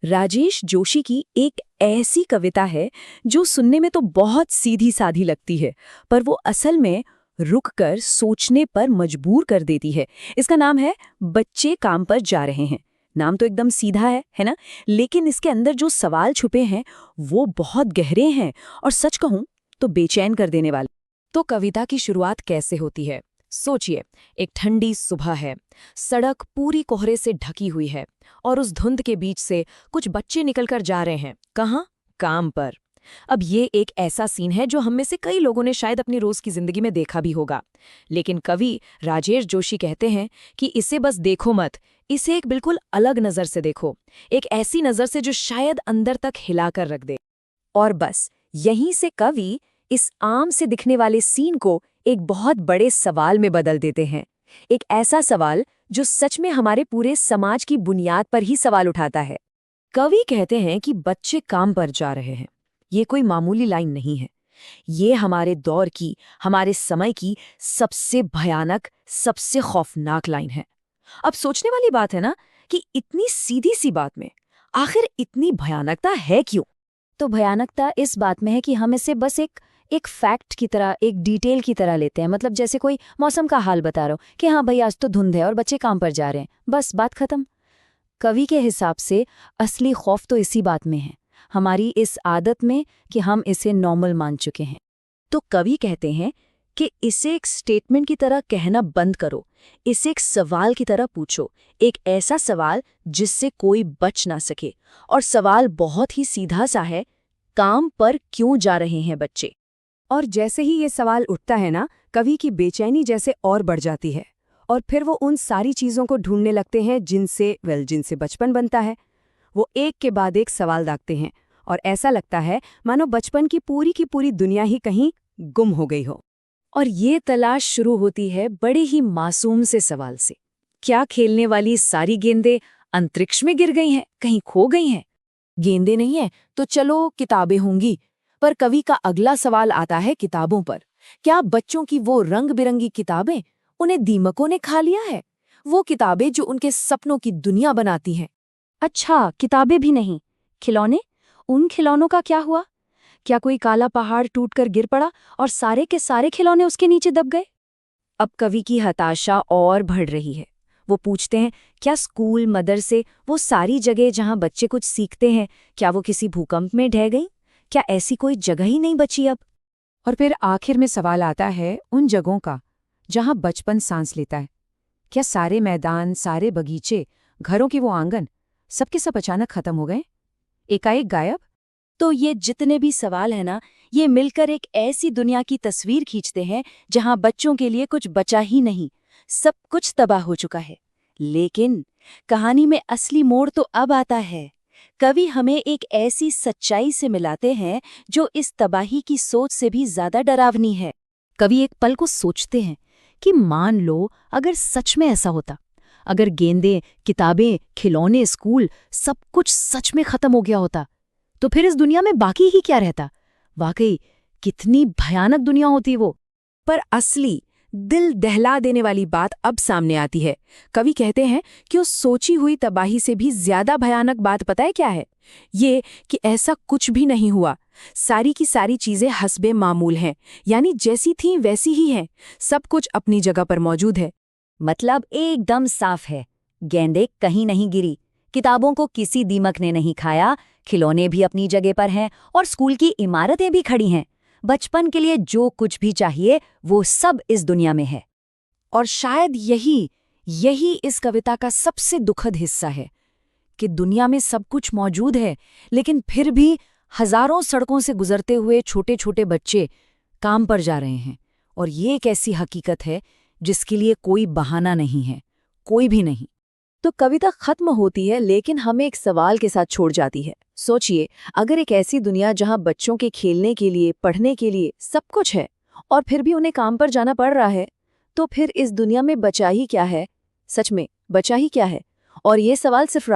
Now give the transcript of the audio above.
राजेश जोशी की एक ऐसी कविता है जो सुनने में तो बहुत सीधी साधी लगती है, पर वो असल में रुककर सोचने पर मजबूर कर देती है। इसका नाम है बच्चे काम पर जा रहे हैं। नाम तो एकदम सीधा है ना? लेकिन इसके अंदर जो सवाल छुपे हैं वो बहुत गहरे हैं और सच कहूं तो बेचैन कर देने वाले। तो कविता की शुरुआत कैसे होती है? सोचिए, एक ठंडी सुबह है, सड़क पूरी कोहरे से ढकी हुई है और उस धुंध के बीच से कुछ बच्चे निकलकर जा रहे हैं। कहाँ? काम पर। अब ये एक ऐसा सीन है जो हम में से कई लोगों ने शायद अपनी रोज की जिंदगी में देखा भी होगा, लेकिन कवि राजेश जोशी कहते हैं कि इसे बस देखो मत, इसे एक बिल्कुल अलग नजर से देखो, एक ऐसी नजर से जो शायद अंदर तक हिलाकर रख दे। और बस यहीं से कवि इस आम से दिखने वाले सीन को एक बहुत बड़े सवाल में बदल देते हैं। एक ऐसा सवाल जो सच में हमारे पूरे समाज की बुनियाद पर ही सवाल उठाता है। कवि कहते हैं कि बच्चे काम पर जा रहे हैं। ये कोई मामूली लाइन नहीं है। ये हमारे दौर की, हमारे समय की सबसे भयानक, सबसे खौफनाक लाइन है। अब सोचने वाली बात है ना कि इतनी सीधी सी बात में आखिर इतनी भयानकता है क्यों? तो भयानकता इस बात में है कि हम इसे बस एक फैक्ट की तरह, एक डिटेल की तरह लेते हैं। मतलब जैसे कोई मौसम का हाल बता रहा हो कि हाँ भाई आज तो धुंध है और बच्चे काम पर जा रहे हैं, बस बात खत्म। कवि के हिसाब से असली खौफ तो इसी बात में है, हमारी इस आदत में कि हम इसे नॉर्मल मान चुके हैं। तो कवि कहते हैं कि इसे एक स्टेटमेंट की तरह कहना बंद करो, इसे एक सवाल की तरह पूछो, एक ऐसा सवाल जिससे कोई बच ना सके। और सवाल बहुत ही सीधा सा है, काम पर क्यों जा रहे हैं बच्चे? और जैसे ही ये सवाल उठता है ना, कवि की बेचैनी जैसे और बढ़ जाती है और फिर वो उन सारी चीज़ों को ढूंढने लगते हैं जिनसे बचपन बनता है। वो एक के बाद एक सवाल दागते हैं और ऐसा लगता है मानो बचपन की पूरी दुनिया ही कहीं गुम हो गई हो। और ये तलाश शुरू होती है बड़े ही मासूम से सवाल से। क्या खेलने वाली सारी गेंदें अंतरिक्ष में गिर गई हैं, कहीं खो गई हैं? गेंदें नहीं है तो चलो किताबें होंगी। पर कवि का अगला सवाल आता है किताबों पर। क्या बच्चों की वो रंग बिरंगी किताबें, उन्हें दीमकों ने खा लिया है? वो किताबें जो उनके सपनों की दुनिया बनाती हैं। अच्छा, किताबें भी नहीं, खिलौने? उन खिलौनों का क्या हुआ? क्या कोई काला पहाड़ टूटकर गिर पड़ा और सारे के सारे खिलौने उसके नीचे दब गए? अब कवि की हताशा और बढ़ रही है। वो पूछते हैं, क्या स्कूल, मदरसे, वो सारी जगह जहां बच्चे कुछ सीखते हैं, क्या वो किसी भूकंप में ढह गई? क्या ऐसी कोई जगह ही नहीं बची अब? और फिर आखिर में सवाल आता है उन जगहों का जहां बचपन सांस लेता है। क्या सारे मैदान, सारे बगीचे, घरों के वो आंगन, सबके सब अचानक खत्म हो गए, एकाएक गायब? तो ये जितने भी सवाल है ना, ये मिलकर एक ऐसी दुनिया की तस्वीर खींचते हैं जहां बच्चों के लिए कुछ बचा ही नहीं, सब कुछ तबाह हो चुका है। लेकिन कहानी में असली मोड़ तो अब आता है। कवि हमें एक ऐसी सच्चाई से मिलाते हैं जो इस तबाही की सोच से भी ज्यादा डरावनी है। कवि एक पल को सोचते हैं कि मान लो अगर सच में ऐसा होता, अगर गेंदें, किताबें, खिलौने, स्कूल, सब कुछ सच में खत्म हो गया होता, तो फिर इस दुनिया में बाकी ही क्या रहता? वाकई कितनी भयानक दुनिया होती वो। पर असली दिल दहला देने वाली बात अब सामने आती है। कवि कहते हैं कि उस सोची हुई तबाही से भी ज्यादा भयानक बात पता है क्या है? ये कि ऐसा कुछ भी नहीं हुआ। सारी की सारी चीजें हस्बे मामूल हैं, यानी जैसी थीं वैसी ही हैं। सब कुछ अपनी जगह पर मौजूद है। मतलब एकदम साफ है। गेंदें कहीं नहीं गिरी, किताबों को किसी दीमक ने नहीं खाया, खिलौने भी अपनी जगह पर हैं और स्कूल की इमारतें भी खड़ी हैं। बचपन के लिए कुछ भी चाहिए वो सब इस दुनिया में है। और शायद यही इस कविता का सबसे दुखद हिस्सा है कि दुनिया में सब कुछ मौजूद है, लेकिन फिर भी हजारों सड़कों से गुजरते हुए छोटे छोटे बच्चे काम पर जा रहे हैं। और ये एक ऐसी हकीकत है जिसके लिए कोई बहाना नहीं है, कोई भी नहीं। तो कविता खत्म होती है लेकिन हमें एक सवाल के साथ छोड़ जाती है। सोचिए, अगर एक ऐसी दुनिया जहां बच्चों के खेलने के लिए, पढ़ने के लिए सब कुछ है और फिर भी उन्हें काम पर जाना पड़ रहा है, तो फिर इस दुनिया में बचा ही क्या है? सच में बचा ही क्या है? और ये सवाल सिर्फ